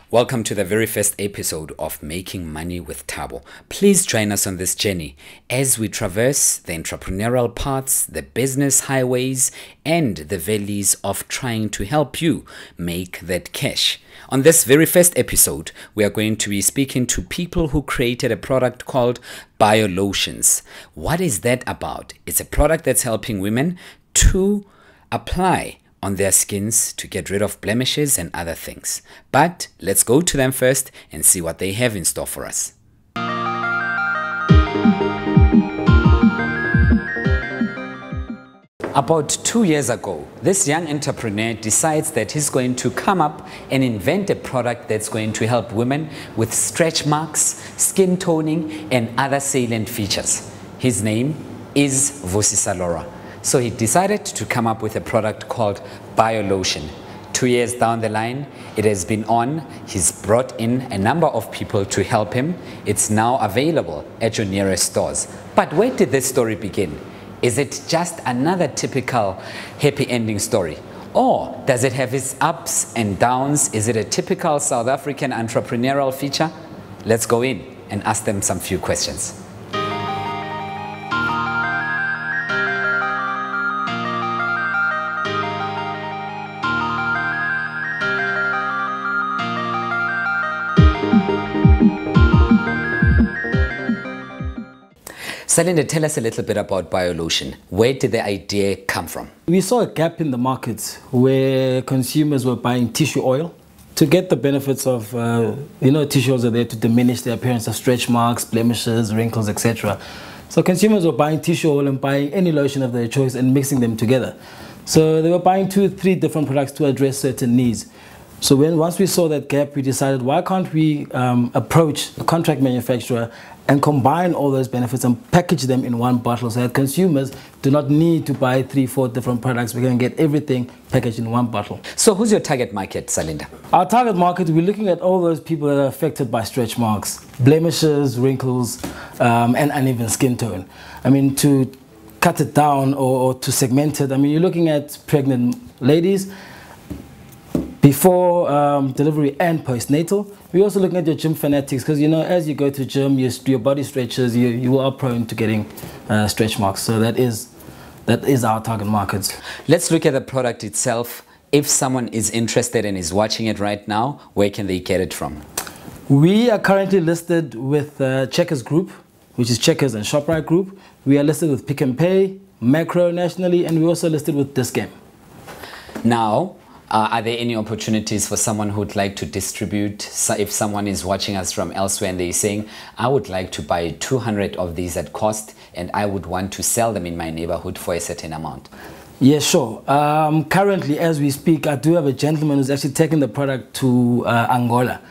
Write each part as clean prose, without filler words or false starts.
Welcome to the very first episode of Making Money with Thabo. Please join us on this journey as we traverse the entrepreneurial paths, the business highways, and the valleys of trying to help you make that cash. On this very first episode, we are going to be speaking to people who created a product called BioLotions. What is that about? It's a product that's helping women to apply on their skins to get rid of blemishes and other things. But let's go to them first and see what they have in store for us. About 2 years ago, this young entrepreneur decides that he's going to come up and invent a product that's going to help women with stretch marks, skin toning, and other salient features. His name is Vusisa Laura. So he decided to come up with a product called BioLotion. 2 years down the line, it has been on. He's brought in a number of people to help him. It's now available at your nearest stores. But where did this story begin? Is it just another typical happy ending story? Or does it have its ups and downs? Is it a typical South African entrepreneurial feature? Let's go in and ask them some few questions. Salinda, tell us a little bit about BioLotion. Where did the idea come from? We saw a gap in the market where consumers were buying tissue oil to get the benefits of, tissue oils are there to diminish the appearance of stretch marks, blemishes, wrinkles, etc. So consumers were buying tissue oil and buying any lotion of their choice and mixing them together. So they were buying 2 or 3 different products to address certain needs. So once we saw that gap, we decided, why can't we approach a contract manufacturer and combine all those benefits and package them in one bottle so that consumers do not need to buy 3 or 4 different products. We're going to get everything packaged in one bottle. So who's your target market, Salinda? Our target market, we're looking at all those people that are affected by stretch marks, blemishes, wrinkles, and uneven skin tone. I mean, to cut it down or to segment it, I mean, you're looking at pregnant ladies, before delivery and postnatal. We're also looking at your gym fanatics because, as you go to gym, your body stretches, you are prone to getting stretch marks. So that is our target market. Let's look at the product itself. If someone is interested and is watching it right now, where can they get it from? We are currently listed with Checkers Group, which is Checkers and ShopRite Group. We are listed with Pick and Pay, Macro nationally, and we're also listed with Discam. Now, are there any opportunities for someone who would like to distribute? So if someone is watching us from elsewhere and they're saying, I would like to buy 200 of these at cost and I would want to sell them in my neighborhood for a certain amount. Yeah, sure. Currently, as we speak, I do have a gentleman who's actually taking the product to Angola.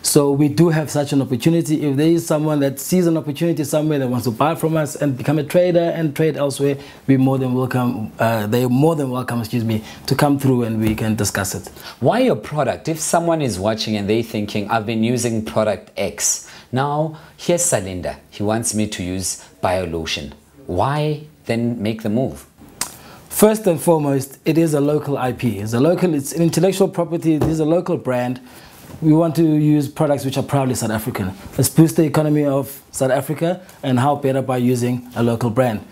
So we do have such an opportunity. If there is someone that sees an opportunity somewhere that wants to buy from us and become a trader and trade elsewhere, we're more than welcome. They're more than welcome, to come through and we can discuss it. Why your product? If someone is watching and they're thinking, I've been using product X. Now, here's Salinda. He wants me to use BioLotion. Why then make the move? First and foremost, it is a local IP. It's an intellectual property. It is a local brand. We want to use products which are proudly South African. Let's boost the economy of South Africa, and how better by using a local brand.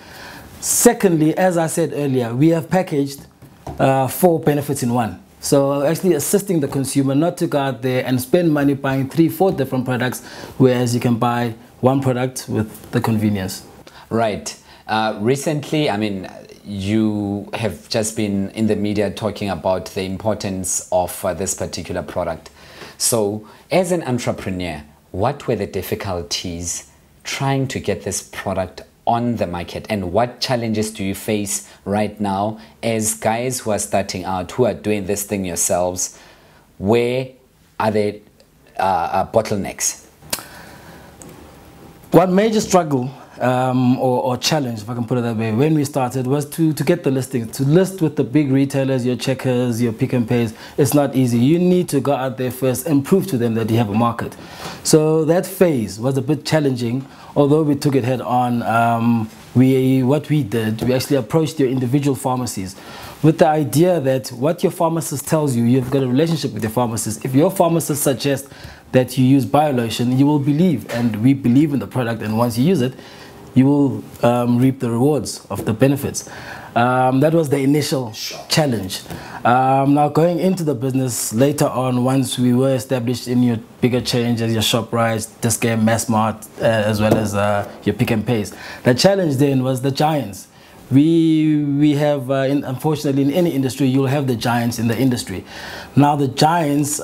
Secondly, as I said earlier, we have packaged 4 benefits in one. So actually assisting the consumer not to go out there and spend money buying 3 or 4 different products, whereas you can buy one product with the convenience. Right. Recently, I mean, you have just been in the media talking about the importance of this particular product. So as an entrepreneur, what were the difficulties trying to get this product on the market, and what challenges do you face right now as guys who are starting out, who are doing this thing yourselves? Where are the bottlenecks? One major struggle or challenge, if I can put it that way, when we started was to get the listings, to list with the big retailers, your Checkers, your Pick and Pays. It's not easy. You need to go out there first and prove to them that you have a market. So that phase was a bit challenging, although we took it head on. What we did, we actually approached your individual pharmacies with the idea that what your pharmacist tells you, you've got a relationship with your pharmacist. If your pharmacist suggests that you use BioLotion, you will believe, and we believe in the product, and once you use it, you will reap the rewards of the benefits. That was the initial challenge. Now going into the business later on, once we were established in your bigger chains as your ShopRite, Dischem, Massmart, as well as your Pick and Pays, the challenge then was the giants. We have, unfortunately, in any industry, you'll have the giants in the industry. Now the giants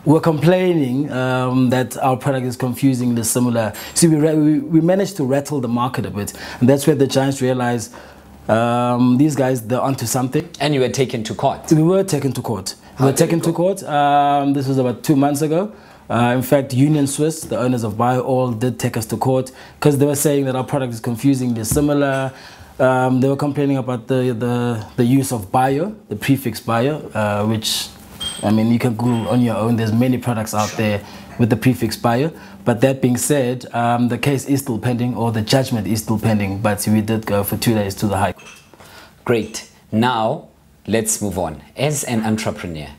were complaining that our product is confusingly similar. See, we managed to rattle the market a bit, and that's where the giants realized these guys, they're onto something. And you were taken to court? We were taken to court. We were taken to court. This was about 2 months ago. In fact, Union Swiss, the owners of BioAll, did take us to court because they were saying that our product is confusingly similar. They were complaining about the use of bio, the prefix bio, which, I mean, you can Google on your own. There's many products out there with the prefix bio. But that being said, the case is still pending, or the judgment is still pending. But we did go for 2 days to the High Court. Great. Now, let's move on. As an entrepreneur,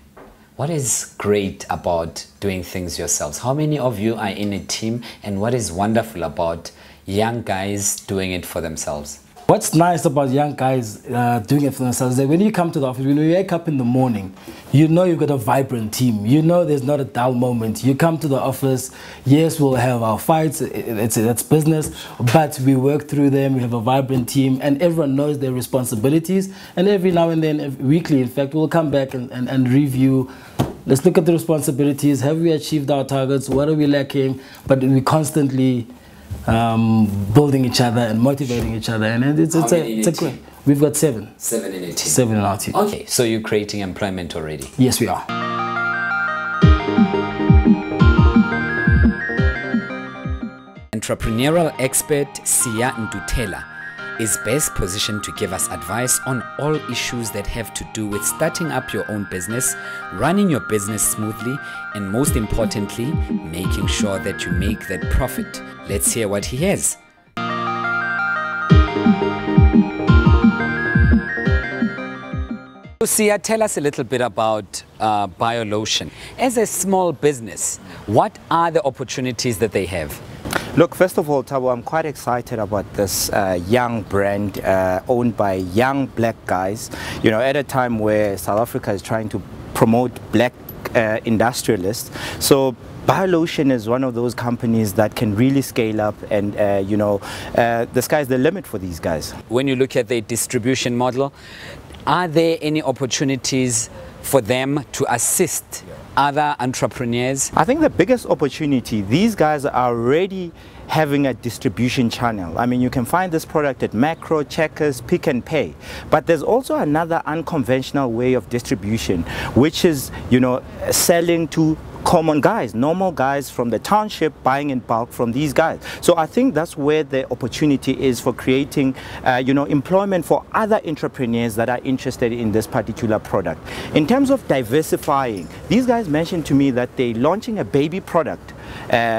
what is great about doing things yourselves? How many of you are in a team, and what is wonderful about young guys doing it for themselves? What's nice about young guys doing it for themselves is that when you come to the office, when you wake up in the morning, you know you've got a vibrant team. You know there's not a dull moment. You come to the office, yes, we'll have our fights, that's business, but we work through them, we have a vibrant team, and everyone knows their responsibilities. And every now and then, weekly, in fact, we'll come back and review. Let's look at the responsibilities. Have we achieved our targets? What are we lacking? But we constantly building each other and motivating each other, and it's a great. We've got 7. 7 in a team. 7 in our team. Okay, so you're creating employment already? Yes, we are. Entrepreneurial expert Siya Ntutela is best positioned to give us advice on all issues that have to do with starting up your own business, running your business smoothly, and most importantly, making sure that you make that profit. Let's hear what he has. So Siya, tell us a little bit about BioLotion. As a small business, what are the opportunities that they have? Look, first of all, Thabo, I'm quite excited about this young brand owned by young black guys. You know, at a time where South Africa is trying to promote black industrialists. So BioLotion is one of those companies that can really scale up, and you know, the sky's the limit for these guys. When you look at the distribution model, are there any opportunities for them to assist other entrepreneurs? I think the biggest opportunity, these guys are already having a distribution channel. I mean, you can find this product at Macro, Checkers, Pick and Pay. But there's also another unconventional way of distribution, which is, you know, selling to common guys, normal guys from the township, buying in bulk from these guys. So I think that's where the opportunity is for creating, you know, employment for other entrepreneurs that are interested in this particular product. In terms of diversifying, these guys mentioned to me that they're launching a baby product,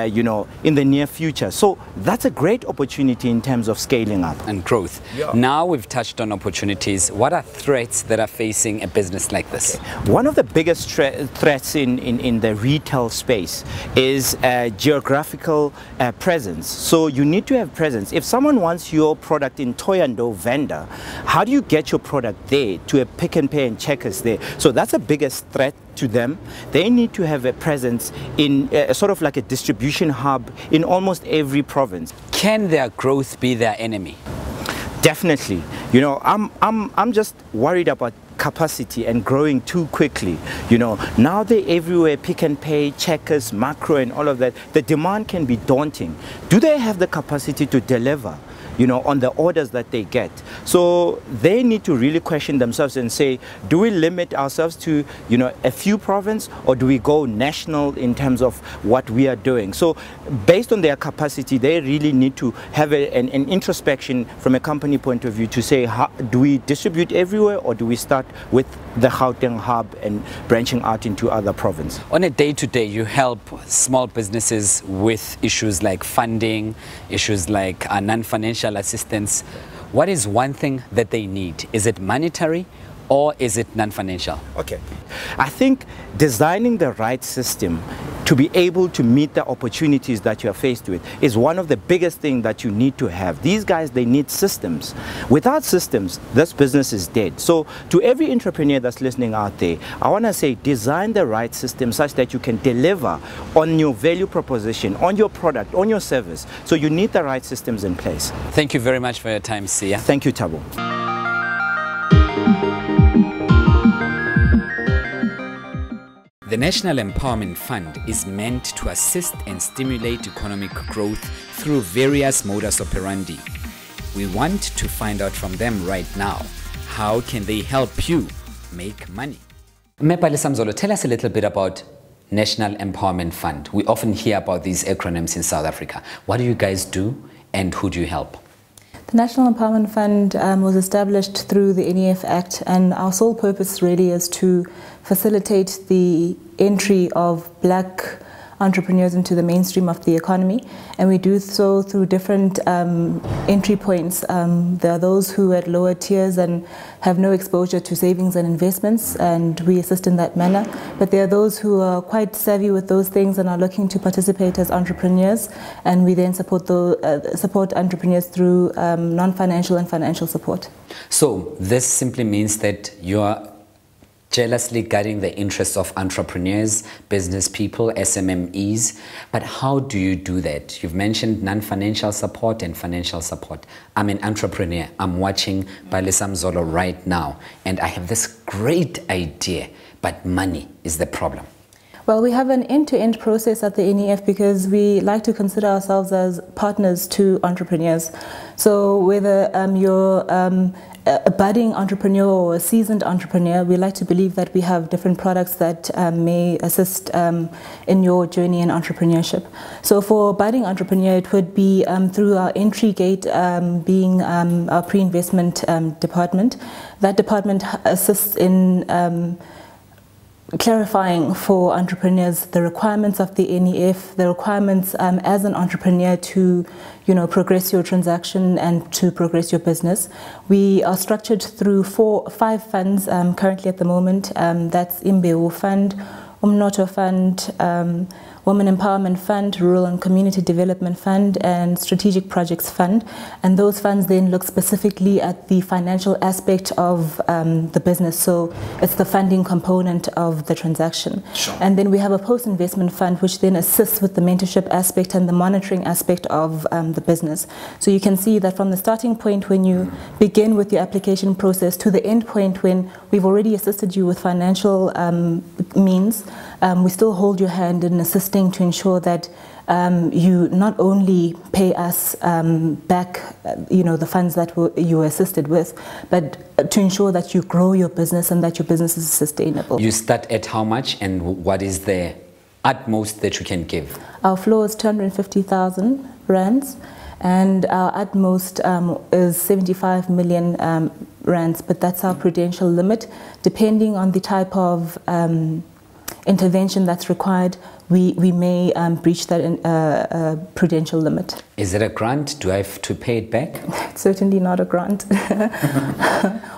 you know, in the near future. So that's a great opportunity in terms of scaling up and growth. Yeah. Now we've touched on opportunities. What are threats that are facing a business like this? Okay. One of the biggest threats in the retail space is geographical presence. So you need to have presence. If someone wants your product in Thohoyandou vendor, how do you get your product there to a Pick and Pay and Checkers there? So that's the biggest threat to them. They need to have a presence in sort of like a distribution hub in almost every province. Can their growth be their enemy? Definitely. You know, I'm just worried about capacity and growing too quickly. You know, now they're everywhere, Pick and Pay, Checkers, Macro and all of that. The demand can be daunting. Do they have the capacity to deliver? on the orders that they get. So they need to really question themselves and say, do we limit ourselves to, a few provinces, or do we go national in terms of what we are doing? So based on their capacity, they really need to have an introspection from a company point of view to say, do we distribute everywhere, or do we start with the Gauteng hub and branching out into other provinces? On a day-to-day, you help small businesses with issues like funding, issues like non-financial assistance. What is one thing that they need? Is it monetary or is it non-financial? Okay. I think designing the right system to be able to meet the opportunities that you are faced with is one of the biggest things that you need to have. These guys, they need systems. Without systems, this business is dead. So to every entrepreneur that's listening out there, I want to say design the right system such that you can deliver on your value proposition, on your product, on your service. So you need the right systems in place. Thank you very much for your time, Sia. Thank you, Thabo. The National Empowerment Fund is meant to assist and stimulate economic growth through various modus operandi. We want to find out from them right now, how can they help you make money? Mepali Samzolo, tell us a little bit about National Empowerment Fund. We often hear about these acronyms in South Africa. What do you guys do and who do you help? The National Empowerment Fund was established through the NEF Act, and our sole purpose really is to facilitate the entry of black entrepreneurs into the mainstream of the economy, and we do so through different entry points. There are those who are at lower tiers and have no exposure to savings and investments, and we assist in that manner. But there are those who are quite savvy with those things and are looking to participate as entrepreneurs, and we then support entrepreneurs through non-financial and financial support. So this simply means that you are jealously guarding the interests of entrepreneurs, business people, SMMEs. But how do you do that? You've mentioned non-financial support and financial support. I'm an entrepreneur. I'm watching Balisam Zolo right now, and I have this great idea, but money is the problem. Well, we have an end-to-end process at the NEF because we like to consider ourselves as partners to entrepreneurs. So whether you're a budding entrepreneur or a seasoned entrepreneur, we like to believe that we have different products that may assist in your journey in entrepreneurship. So for a budding entrepreneur, it would be through our entry gate being our pre-investment department. That department assists in clarifying for entrepreneurs the requirements of the NEF, the requirements as an entrepreneur to progress your transaction and to progress your business. We are structured through 5 funds currently at the moment. That's Imbewu Fund, Umnoto Fund, Women Empowerment Fund, Rural and Community Development Fund, and Strategic Projects Fund. And those funds then look specifically at the financial aspect of the business. So it's the funding component of the transaction. Sure. And then we have a post-investment fund, which then assists with the mentorship aspect and the monitoring aspect of the business. So you can see that from the starting point when you begin with your application process to the end point when we've already assisted you with financial means, we still hold your hand in assisting to ensure that you not only pay us back, the funds that you were assisted with, but to ensure that you grow your business and that your business is sustainable. You start at how much, and what is the utmost that you can give? Our floor is 250,000 rands, and our utmost is 75 million rands, but that's our prudential limit. Depending on the type of intervention that's required, we may breach that prudential limit. Is it a grant? Do I have to pay it back? It's certainly not a grant.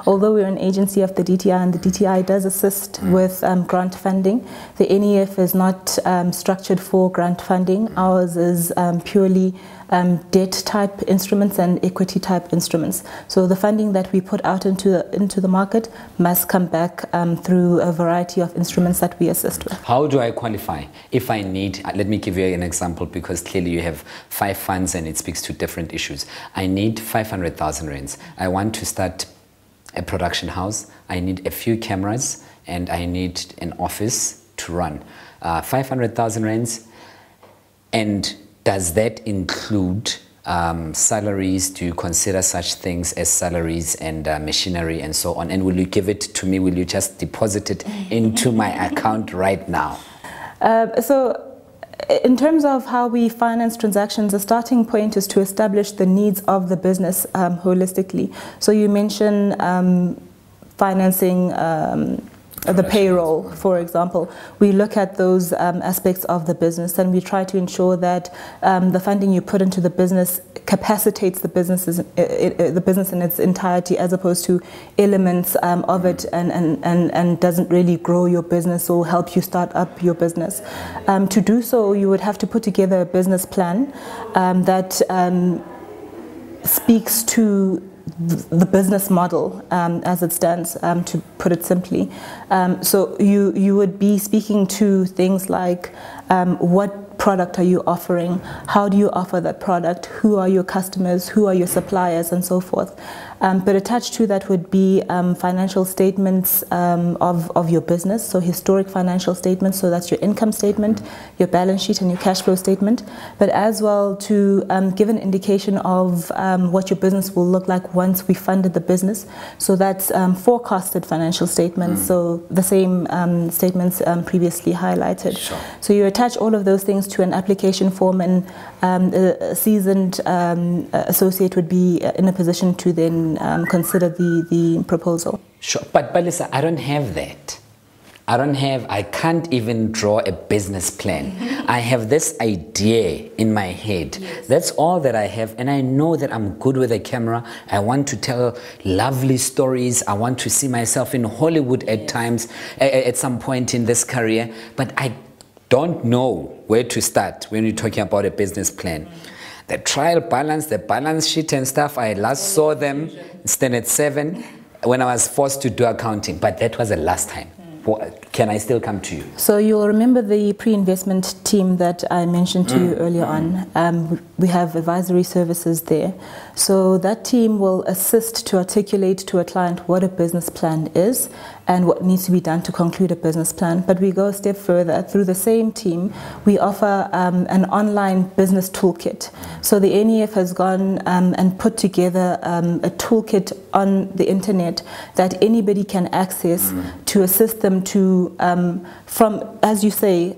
Although we're an agency of the DTI, and the DTI does assist with grant funding, the NEF is not structured for grant funding. Ours is purely debt type instruments and equity type instruments. So the funding that we put out into the market must come back through a variety of instruments that we assist with. How do I qualify? If I need, let me give you an example, because clearly you have 5 funds and it speaks to different issues. I need 500,000 rands. I want to start a production house. I need a few cameras and I need an office to run. 500,000 rands. And does that include salaries? Do you consider such things as salaries and machinery and so on? And will you give it to me? Will you just deposit it into my account right now? So in terms of how we finance transactions, the starting point is to establish the needs of the business holistically. So you mentioned financing the payroll, for example. We look at those aspects of the business, and we try to ensure that the funding you put into the business capacitates the business in its entirety, as opposed to elements of it and doesn't really grow your business or help you start up your business. To do so, you would have to put together a business plan that speaks to the business model as it stands, to put it simply. So you would be speaking to things like what product are you offering, how do you offer that product, who are your customers, who are your suppliers, and so forth. But attached to that would be financial statements of your business, so historic financial statements, so that's your income statement, your balance sheet, and your cash flow statement, but as well to give an indication of what your business will look like once we funded the business. So that's forecasted financial statements, so the same statements previously highlighted. Sure. So you attach all of those things to an application form, and a seasoned associate would be in a position to then consider the proposal. Sure, but Lisa, I don't have that. I can't even draw a business plan. I have this idea in my head. Yes. That's all that I have, and I know that I'm good with a camera. I want to tell lovely stories. I want to see myself in Hollywood at times, at some point in this career, but I don't know where to start when you're talking about a business plan. The trial balance, the balance sheet and stuff, I last saw them Standard 7 when I was forced to do accounting, but that was the last time. Can I still come to you? So you'll remember the pre-investment team that I mentioned to you earlier on. We have advisory services there. So that team will assist to articulate to a client what a business plan is and what needs to be done to conclude a business plan. But we go a step further. Through the same team, we offer an online business toolkit. So the NEF has gone and put together a toolkit on the internet that anybody can access to assist them to, from, as you say,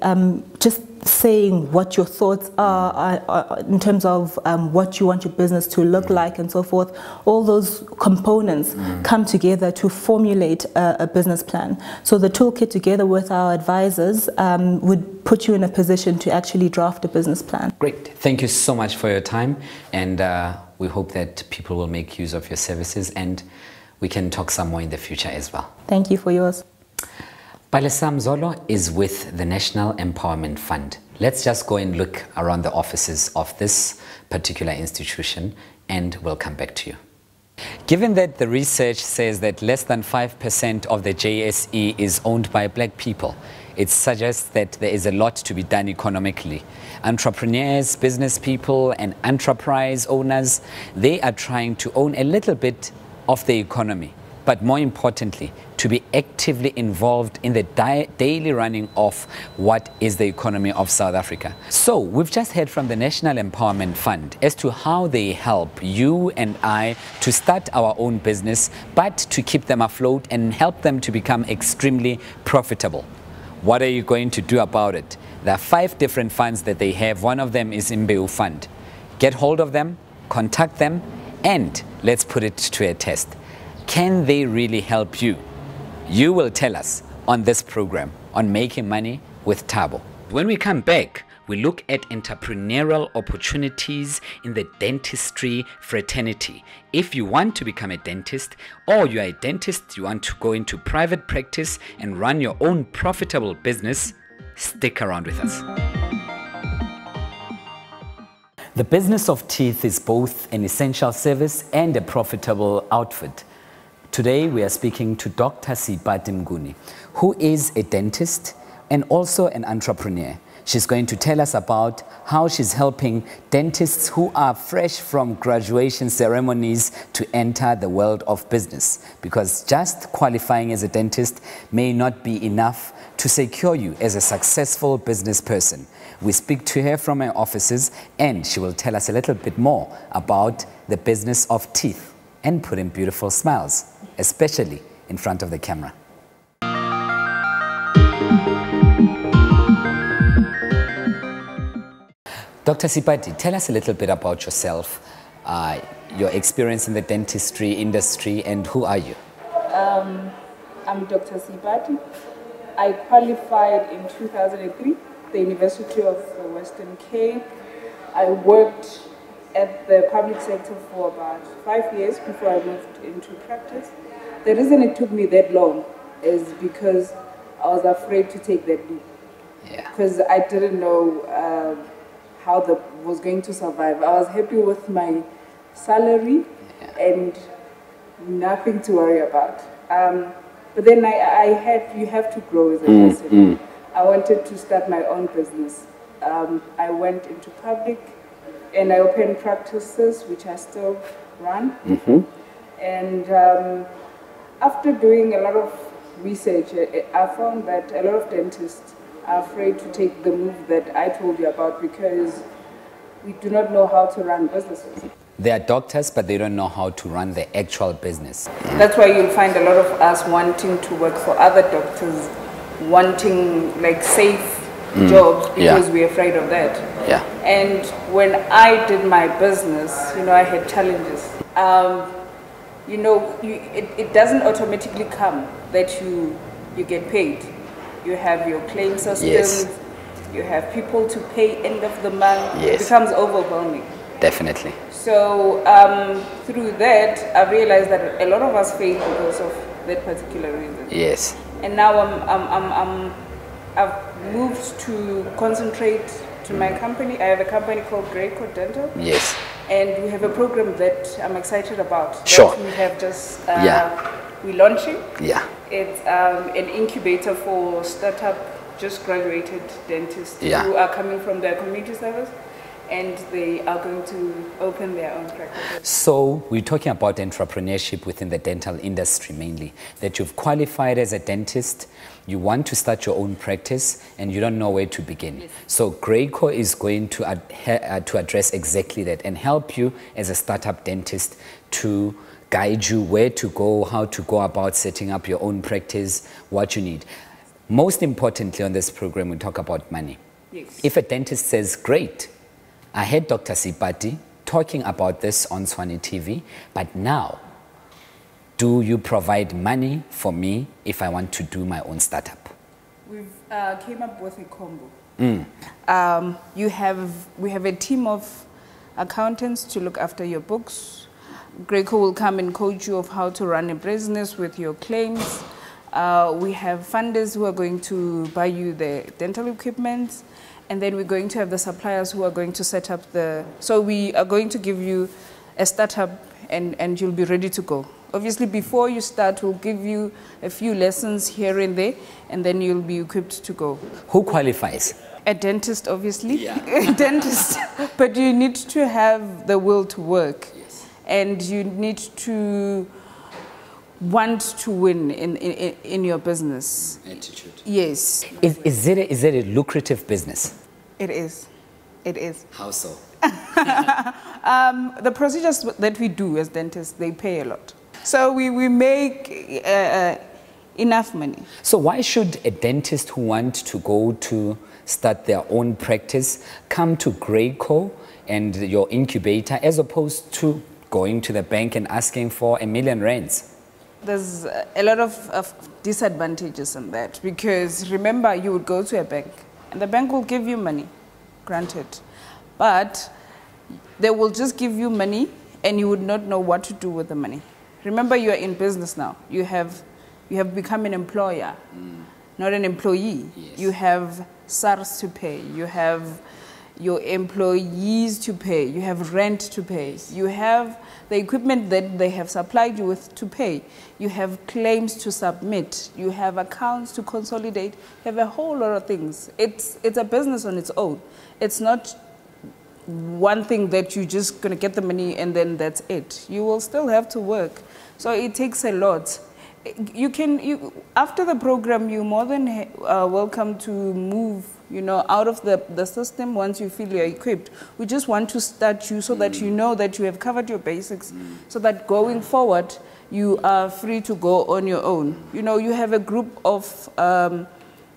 just saying what your thoughts are in terms of what you want your business to look like and so forth. All those components come together to formulate a business plan. So the toolkit, together with our advisors, would put you in a position to actually draft a business plan. Great. Thank you so much for your time, and we hope that people will make use of your services, and we can talk some more in the future as well. Thank you for yours. Palesa Mzolo is with the National Empowerment Fund. Let's just go and look around the offices of this particular institution, and we'll come back to you. Given that the research says that less than 5% of the JSE is owned by black people, it suggests that there is a lot to be done economically. Entrepreneurs, business people, and enterprise owners, they are trying to own a little bit of the economy, but more importantly, to be actively involved in the daily running of what is the economy of South Africa. So we've just heard from the National Empowerment Fund as to how they help you and I to start our own business, but to keep them afloat and help them to become extremely profitable. What are you going to do about it? There are 5 different funds that they have. One of them is Imbeu Fund. Get hold of them, contact them, and let's put it to a test. Can they really help you? You will tell us on this program on Making Money with Thabo. When we come back, we look at entrepreneurial opportunities in the dentistry fraternity. If you want to become a dentist, or you are a dentist, you want to go into private practice and run your own profitable business, stick around with us. The business of teeth is both an essential service and a profitable outfit. Today we are speaking to Dr. Sipati Mnguni, who is a dentist and also an entrepreneur. She's going to tell us about how she's helping dentists who are fresh from graduation ceremonies to enter the world of business. Because just qualifying as a dentist may not be enough to secure you as a successful business person. We speak to her from her offices, and she will tell us a little bit more about the business of teeth and putting beautiful smiles, especially in front of the camera. Dr. Sipati, tell us a little bit about yourself, your experience in the dentistry industry, and who are you? I'm Dr. Sipati. I qualified in 2003, the University of the Western Cape. I worked at the public sector for about 5 years before I moved into practice. The reason it took me that long is because I was afraid to take that leap. Yeah. Because I didn't know how I was going to survive. I was happy with my salary and nothing to worry about. But then you have to grow as a person. I wanted to start my own business. I went into public and I opened practices which I still run. And after doing a lot of research, I found that a lot of dentists are afraid to take the move that I told you about because we do not know how to run businesses. They are doctors, but they don't know how to run the actual business. That's why you'll find a lot of us wanting to work for other doctors, wanting like safe jobs because we're afraid of that. Yeah. And when I did my business, I had challenges. It doesn't automatically come that you get paid. You have your claim systems, you have people to pay end of the month. It becomes overwhelming. Definitely. So through that, I realized that a lot of us fail because of that particular reason. Yes. And now I've moved to concentrate to my company. I have a company called Greycoat Dental. Yes. And we have a program that I'm excited about. Sure. That we have just we're launching. Yeah. It's an incubator for startup, just graduated dentists who are coming from their community service, and they are going to open their own practice. So we're talking about entrepreneurship within the dental industry mainly, that you've qualified as a dentist, you want to start your own practice, and you don't know where to begin. Yes. So Greyco is going to address exactly that and help you as a startup dentist to guide you where to go, how to go about setting up your own practice, what you need. Most importantly on this program, we talk about money. Yes. If a dentist says, great, I heard Dr. Sipati talking about this on Swane TV, but now, do you provide money for me if I want to do my own startup? We've came up with a combo. We have a team of accountants to look after your books. Greyco will come and coach you of how to run a business with your claims. We have funders who are going to buy you the dental equipment, and then we're going to have the suppliers who are going to set up so we are going to give you a startup and you'll be ready to go. Obviously, before you start, we'll give you a few lessons here and there, and then you'll be equipped to go. Who qualifies? A dentist, obviously. A dentist. But you need to have the will to work. Yes. And you need to want to win in your business. Attitude. Yes. Is it a lucrative business? It is. It is. How so? The procedures that we do as dentists, they pay a lot. So we make enough money. So why should a dentist who wants to go to start their own practice come to Greyco and your incubator as opposed to going to the bank and asking for R1 million? There's a lot of disadvantages in that, because remember, you would go to a bank and the bank will give you money, granted, but they will just give you money and you would not know what to do with the money. Remember, you are in business now. You have become an employer, not an employee. Yes. You have SARS to pay. You have your employees to pay, you have rent to pay, you have the equipment that they have supplied you with to pay, you have claims to submit, you have accounts to consolidate, you have a whole lot of things. It's a business on its own. It's not one thing that you're just going to get the money and then that's it. You will still have to work. So it takes a lot. After the program, you're more than welcome to move, out of the system once you feel you're equipped. We just want to start you so that you know that you have covered your basics, so that going forward, you are free to go on your own. You have a group of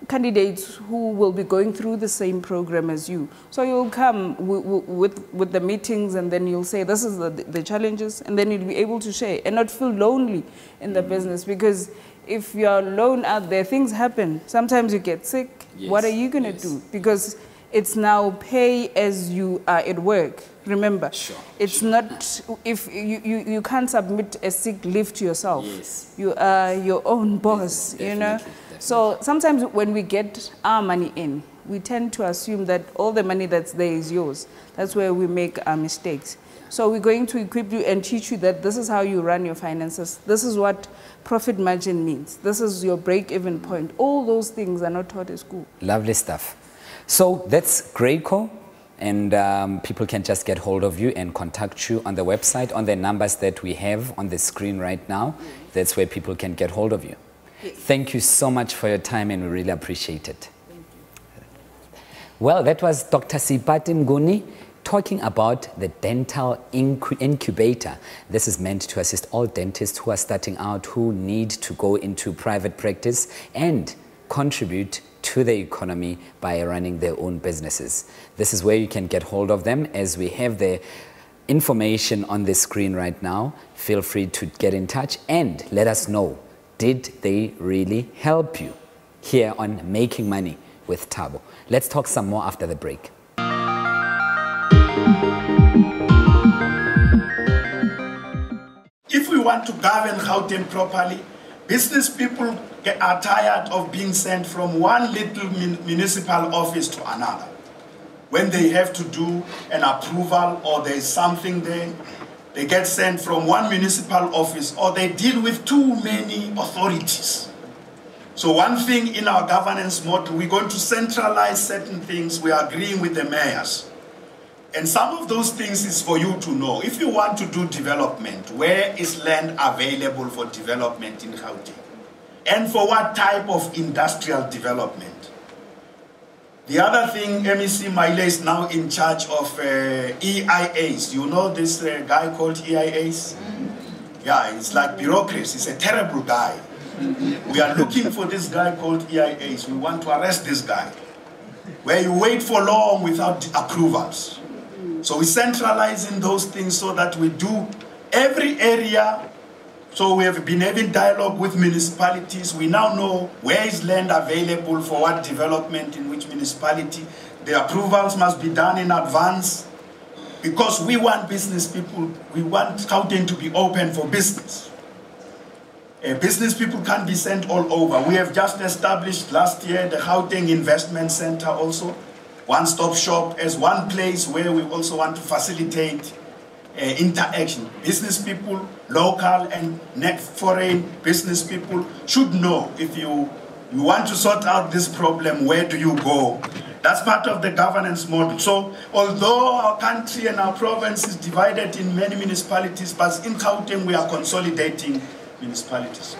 candidates who will be going through the same program as you. So you'll come with the meetings, and then you'll say, this is the challenges, and then you'll be able to share and not feel lonely in the business. Because if you're alone out there, things happen. Sometimes you get sick. Yes. What are you going to do? Because it's now pay as you are at work. Remember, it's not, if you can't submit a sick leave to yourself. Yes. You are your own boss, Definitely. So sometimes when we get our money in, we tend to assume that all the money that's there is yours. That's where we make our mistakes. So we're going to equip you and teach you that this is how you run your finances. This is what profit margin means. This is your break-even point. All those things are not taught at school. Lovely stuff. So that's great, Co. And people can just get hold of you and contact you on the website, on the numbers that we have on the screen right now. That's where people can get hold of you. Thank you so much for your time, and we really appreciate it. Well, that was Dr. Sipati Mnguni talking about the dental incubator. This is meant to assist all dentists who are starting out, who need to go into private practice and contribute to the economy by running their own businesses. This is where you can get hold of them, as we have the information on the screen right now. Feel free to get in touch and let us know, did they really help you? Here on Making Money with Thabo. Let's talk some more after the break. If we want to govern Gauteng properly, business people are tired of being sent from one little municipal office to another. When they have to do an approval or there is something there, they get sent from one municipal office, or they deal with too many authorities. So one thing in our governance model, we're going to centralize certain things. We are agreeing with the mayors. And some of those things is for you to know. If you want to do development, where is land available for development in Gauteng? And for what type of industrial development? The other thing, MEC Maile is now in charge of EIAs. You know this guy called EIAs? Yeah, it's like bureaucracy. He's a terrible guy. We are looking for this guy called EIAs. We want to arrest this guy. Where you wait for long without approvals. So we centralizing those things so that we do every area. So we have been having dialogue with municipalities. We now know where is land available for what development in which municipality. The approvals must be done in advance, because we want business people, we want Gauteng to be open for business. Business people can't be sent all over. We have just established last year the Gauteng Investment Center also, one-stop shop, as one place where we also want to facilitate interaction. Business people, local and foreign business people should know, if you want to sort out this problem, where do you go? That's part of the governance model. So although our country and our province is divided in many municipalities, but in Gauteng we are consolidating municipalities.